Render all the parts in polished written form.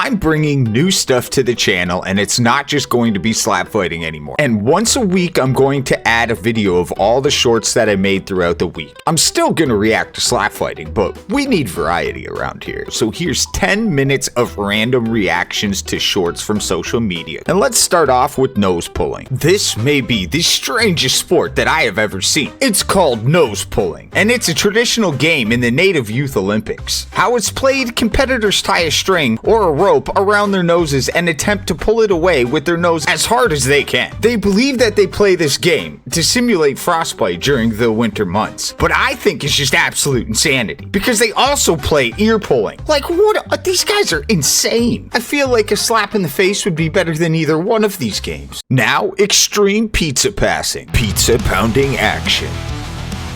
I'm bringing new stuff to the channel, and it's not just going to be slap fighting anymore. And once a week, I'm going to add a video of all the shorts that I made throughout the week. I'm still going to react to slap fighting, but we need variety around here. So here's 10 minutes of random reactions to shorts from social media. And let's start off with nose pulling. This may be the strangest sport that I have ever seen. It's called nose pulling, and it's a traditional game in the Native Youth Olympics. How it's played, competitors tie a string or a rope around their noses and attempt to pull it away with their nose as hard as they can. They believe that they play this game to simulate frostbite during the winter months, but I think it's just absolute insanity because they also play ear pulling. Like, what? These guys are insane. I feel like a slap in the face would be better than either one of these games. Now, extreme pizza passing. Pizza pounding action.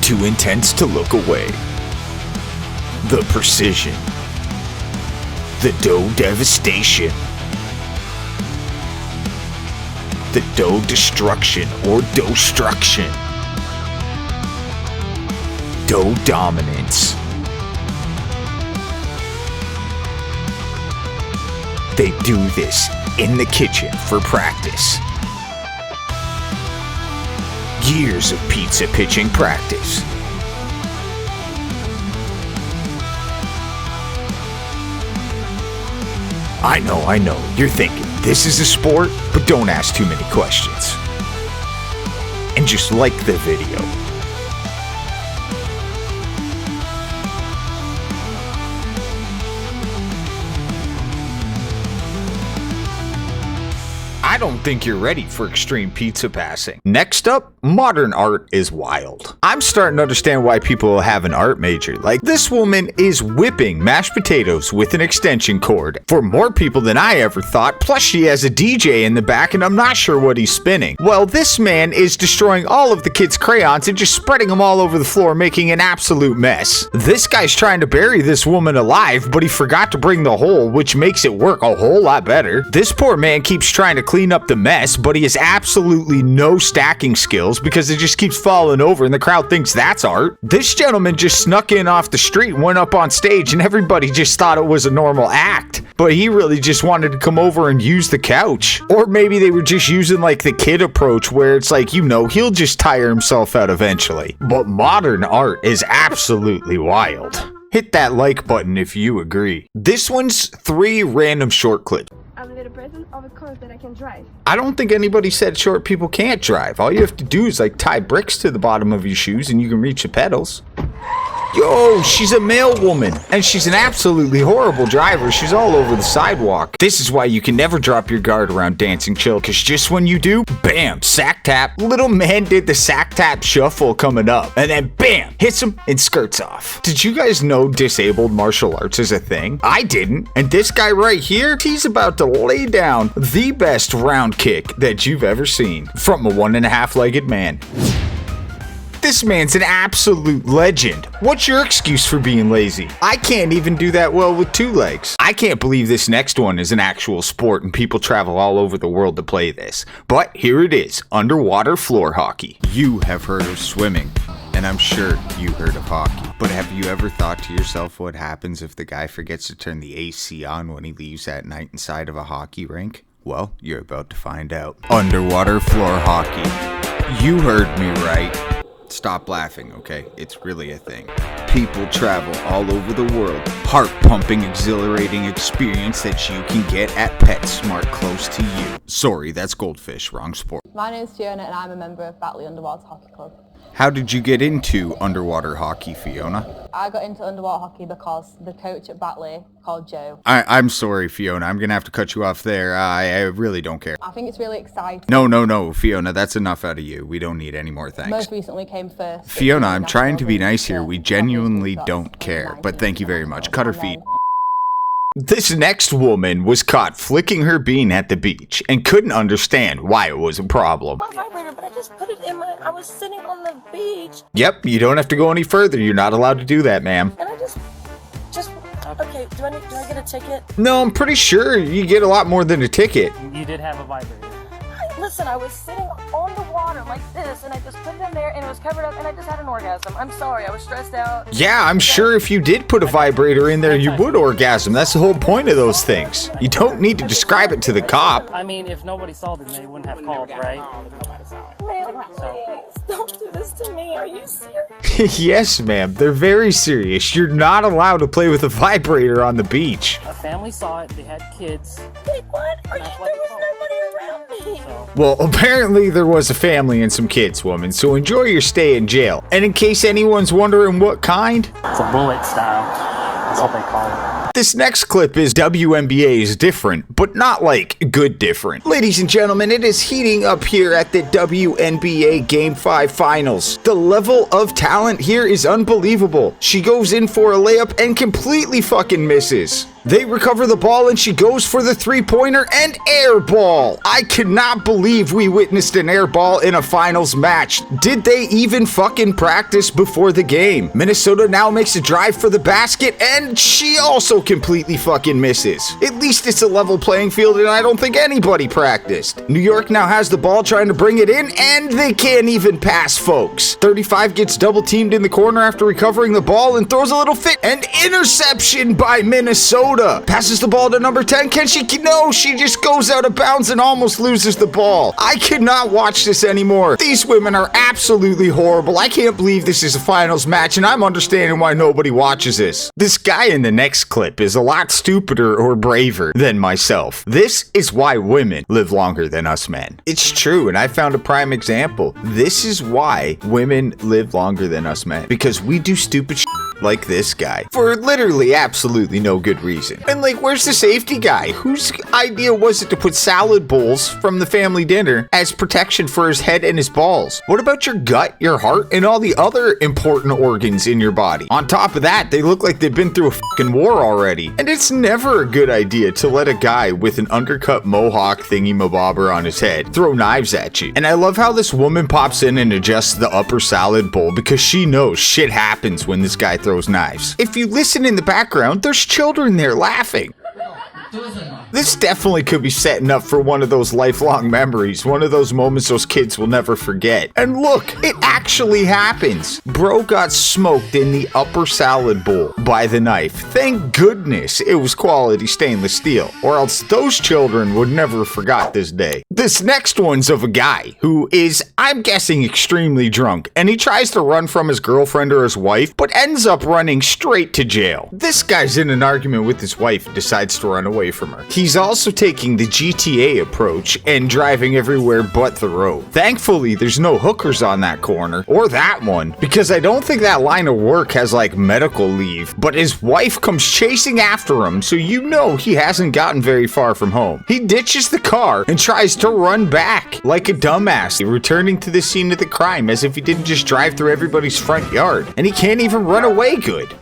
Too intense to look away. The precision. The dough devastation. The dough destruction or dough-struction. Dough dominance. They do this in the kitchen for practice. Years of pizza pitching practice. I know, you're thinking, this is a sport, but don't ask too many questions. And just like the video. I don't think you're ready for extreme pizza passing. Next up, modern art is wild. I'm starting to understand why people have an art major. Like, this woman is whipping mashed potatoes with an extension cord for more people than I ever thought, plus she has a DJ in the back and I'm not sure what he's spinning. Well, this man is destroying all of the kids' crayons and just spreading them all over the floor, making an absolute mess. This guy's trying to bury this woman alive, but he forgot to bring the hole, which makes it work a whole lot better. This poor man keeps trying to clean up the mess, but he has absolutely no stacking skills because it just keeps falling over and the crowd thinks that's art. This gentleman just snuck in off the street and went up on stage and everybody just thought it was a normal act, but he really just wanted to come over and use the couch. Or maybe they were just using like the kid approach where it's like, you know, he'll just tire himself out eventually. But modern art is absolutely wild. Hit that like button if you agree. This one's 3 random short clips. I'm a little person of a course that I can drive. I don't think anybody said short people can't drive. All you have to do is like tie bricks to the bottom of your shoes and you can reach the pedals. Yo, she's a male woman, and she's an absolutely horrible driver. She's all over the sidewalk. This is why you can never drop your guard around Dancing Chill, because just when you do, bam, sack tap. Little man did the sack tap shuffle coming up, and then bam, hits him and skirts off. Did you guys know disabled martial arts is a thing? I didn't. And this guy right here, he's about to lay down the best round kick that you've ever seen from a 1.5-legged man. This man's an absolute legend. What's your excuse for being lazy? I can't even do that well with 2 legs. I can't believe this next one is an actual sport and people travel all over the world to play this. But here it is, underwater floor hockey. You have heard of swimming, and I'm sure you heard of hockey. But have you ever thought to yourself what happens if the guy forgets to turn the AC on when he leaves at night inside of a hockey rink? Well, you're about to find out. Underwater floor hockey. You heard me right. Stop laughing, okay? It's really a thing. People travel all over the world. Heart-pumping, exhilarating experience that you can get at PetSmart close to you. Sorry, that's goldfish. Wrong sport. My name is Fiona and I'm a member of Batley Underwater Hockey Club. How did you get into underwater hockey, Fiona? I got into underwater hockey because the coach at Batley, called Joe. I'm sorry, Fiona. I'm going to have to cut you off there. I really don't care. I think it's really exciting. No, Fiona. That's enough out of you. We don't need any more thanks. Most recently came first. Fiona, I'm trying to be nice here. We genuinely don't care. But thank you very much. Cut her feet. This next woman was caught flicking her bean at the beach and couldn't understand why it was a problem. My vibrator, but I just put it in I was sitting on the beach. Yep, you don't have to go any further. You're not allowed to do that, ma'am. And I just, okay, do I get a ticket? No, I'm pretty sure you get a lot more than a ticket. You did have a vibrator. I Listen, I was sitting on the water like this, and I just put it in there, and it was covered up, and I just had an orgasm. I'm sorry, I was stressed out. Yeah, I'm sure if you did put a vibrator in there, you would orgasm. That's the whole point of those things. You don't need to describe it to the cop. I mean, if nobody saw them, they wouldn't have called, right? Man, please, don't do this to me. Are you serious? Yes, ma'am. They're very serious. You're not allowed to play with a vibrator on the beach. A family saw it. They had kids. Wait, what? There was nobody around me. So, Well, apparently there was a family and some kids, woman, so enjoy your stay in jail. And in case anyone's wondering what kind, it's a bullet style. That's what they call it. this next clip is WNBA's different, but not like good different. Ladies and gentlemen, it is heating up here at the WNBA Game 5 Finals. The level of talent here is unbelievable. She goes in for a layup and completely fucking misses. They recover the ball and she goes for the three-pointer and air ball. I cannot believe we witnessed an air ball in a finals match. Did they even fucking practice before the game? Minnesota now makes a drive for the basket and she also completely fucking misses. At least it's a level playing field and I don't think anybody practiced. New York now has the ball trying to bring it in and they can't even pass, folks. 35 gets double teamed in the corner after recovering the ball and throws a little fit. And interception by Minnesota. Passes the ball to number 10. Can she? No, she just goes out of bounds and almost loses the ball. I cannot watch this anymore. These women are absolutely horrible. I can't believe this is a finals match and I'm understanding why nobody watches this. This guy in the next clip is a lot stupider or braver than myself. This is why women live longer than us men. It's true, and I found a prime example. This is why women live longer than us men. Because we do stupid shit like this guy for literally absolutely no good reason. And like, where's the safety guy? Whose idea was it to put salad bowls from the family dinner as protection for his head and his balls? What about your gut, your heart, and all the other important organs in your body? On top of that, they look like they've been through a fucking war already. And it's never a good idea to let a guy with an undercut mohawk thingy-mabobber on his head throw knives at you. And I love how this woman pops in and adjusts the upper salad bowl because she knows shit happens when this guy throws knives. If you listen in the background, there's children there laughing. This definitely could be setting up for one of those lifelong memories, one of those moments those kids will never forget. And look, it actually happens. Bro got smoked in the upper salad bowl by the knife. Thank goodness it was quality stainless steel, or else those children would never forgot this day. This next one's of a guy who is, I'm guessing, extremely drunk, and he tries to run from his girlfriend or his wife, but ends up running straight to jail. This guy's in an argument with his wife and decides to run away from her. He's also taking the GTA approach and driving everywhere but the road. Thankfully, there's no hookers on that corner, or that one, because I don't think that line of work has like medical leave, but his wife comes chasing after him, so you know he hasn't gotten very far from home. He ditches the car and tries to run back like a dumbass, returning to the scene of the crime as if he didn't just drive through everybody's front yard, and he can't even run away good.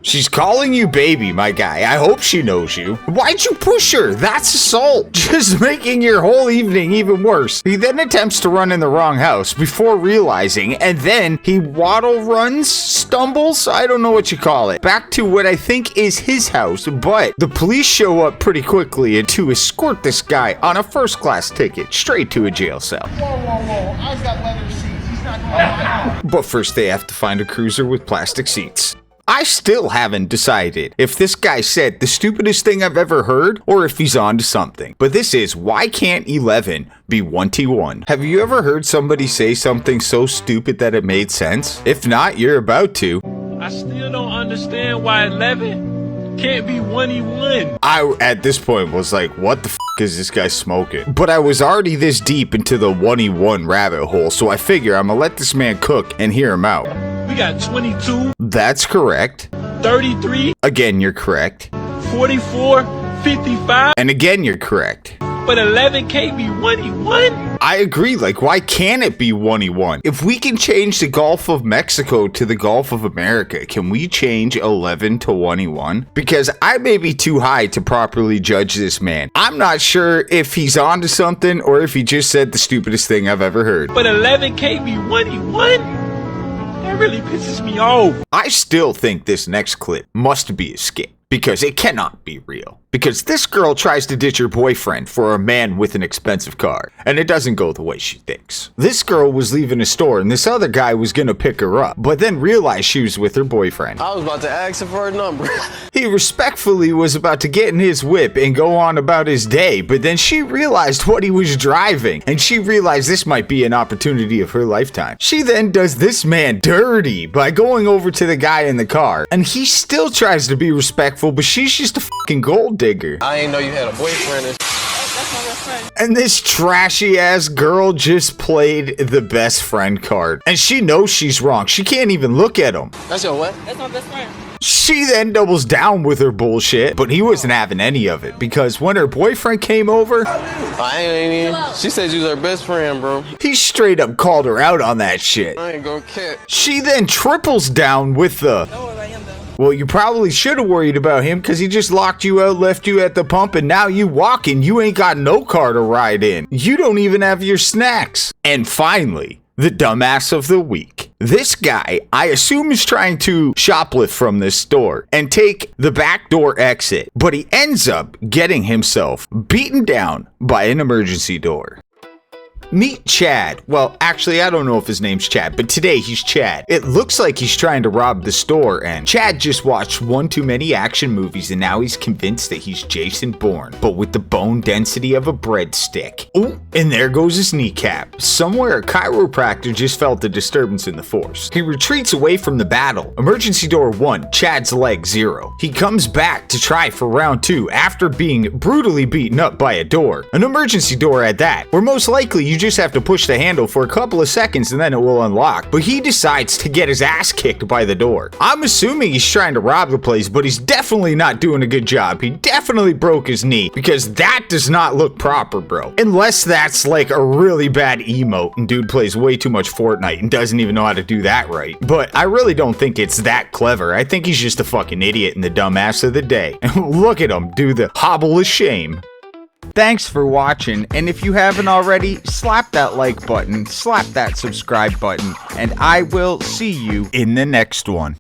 She's calling you baby, my guy. I hope she knows you. Why'd you push her? That's assault. Just making your whole evening even worse. He then attempts to run in the wrong house before realizing, and then he waddle runs, stumbles, I don't know what you call it, back to what I think is his house, but the police show up pretty quickly to escort this guy on a first-class ticket straight to a jail cell. Whoa. I've got leather seats. He's not going. But first they have to find a cruiser with plastic seats. I still haven't decided if this guy said the stupidest thing I've ever heard or if he's on to something. But this is, why can't 11 be 1T1? Have you ever heard somebody say something so stupid that it made sense? If not, you're about to. I still don't understand why 11 can't be 1E1. I, at this point, was like, what the f is this guy smoking? But I was already this deep into the 1E1 rabbit hole, so I figure I'm gonna let this man cook and hear him out. We got 22. That's correct. 33. Again, you're correct. 44. 55. And again, you're correct. But 11 can't be 1E1. I agree, like, why can't it be 1E1? If we can change the Gulf of Mexico to the Gulf of America, can we change 11 to 1E1? Because I may be too high to properly judge this man. I'm not sure if he's onto something or if he just said the stupidest thing I've ever heard. But 11 can't be 1E1? That really pisses me off. I still think this next clip must be a skit, because it cannot be real. because this girl tries to ditch her boyfriend for a man with an expensive car, and it doesn't go the way she thinks. This girl was leaving a store and this other guy was gonna pick her up, but then realized she was with her boyfriend. I was about to ask her for her number. He respectfully was about to get in his whip and go on about his day, but then she realized what he was driving, and she realized this might be an opportunity of her lifetime. She then does this man dirty by going over to the guy in the car, and he still tries to be respectful, but she's just a fucking gold digger. I didn't know you had a boyfriend. And this trashy ass girl just played the best friend card, and she knows she's wrong. She can't even look at him. That's your what? That's my best friend. She then doubles down with her bullshit, but he wasn't having any of it, because when her boyfriend came over, I ain't even. She said you was her best friend, bro. he straight up called her out on that shit. I ain't gonna catch. She then triples down with the, well, you probably should have worried about him because he just locked you out, left you at the pump, and now you walking. You ain't got no car to ride in. You don't even have your snacks. And finally, the dumbass of the week. This guy, I assume, is trying to shoplift from this store and take the back door exit, but he ends up getting himself beaten down by an emergency door. Meet Chad. Well, actually, I don't know if his name's Chad, but today he's Chad. It looks like he's trying to rob the store, and Chad just watched one too many action movies, and now he's convinced that he's Jason Bourne, but with the bone density of a breadstick. Oh, and there goes his kneecap. Somewhere a chiropractor just felt a disturbance in the force. He retreats away from the battle. Emergency door 1, Chad's leg 0. He comes back to try for round 2 after being brutally beaten up by a door. An emergency door at that, where most likely you just have to push the handle for a couple of seconds and then it will unlock, but he decides to get his ass kicked by the door. I'm assuming he's trying to rob the place, but he's definitely not doing a good job. He definitely broke his knee, because that does not look proper, bro. Unless that's like a really bad emote and dude plays way too much Fortnite and doesn't even know how to do that right. But I really don't think it's that clever. I think he's just a fucking idiot and the dumbass of the day. Look at him do the hobble of shame. Thanks for watching, and if you haven't already, slap that like button, slap that subscribe button, and I will see you in the next one.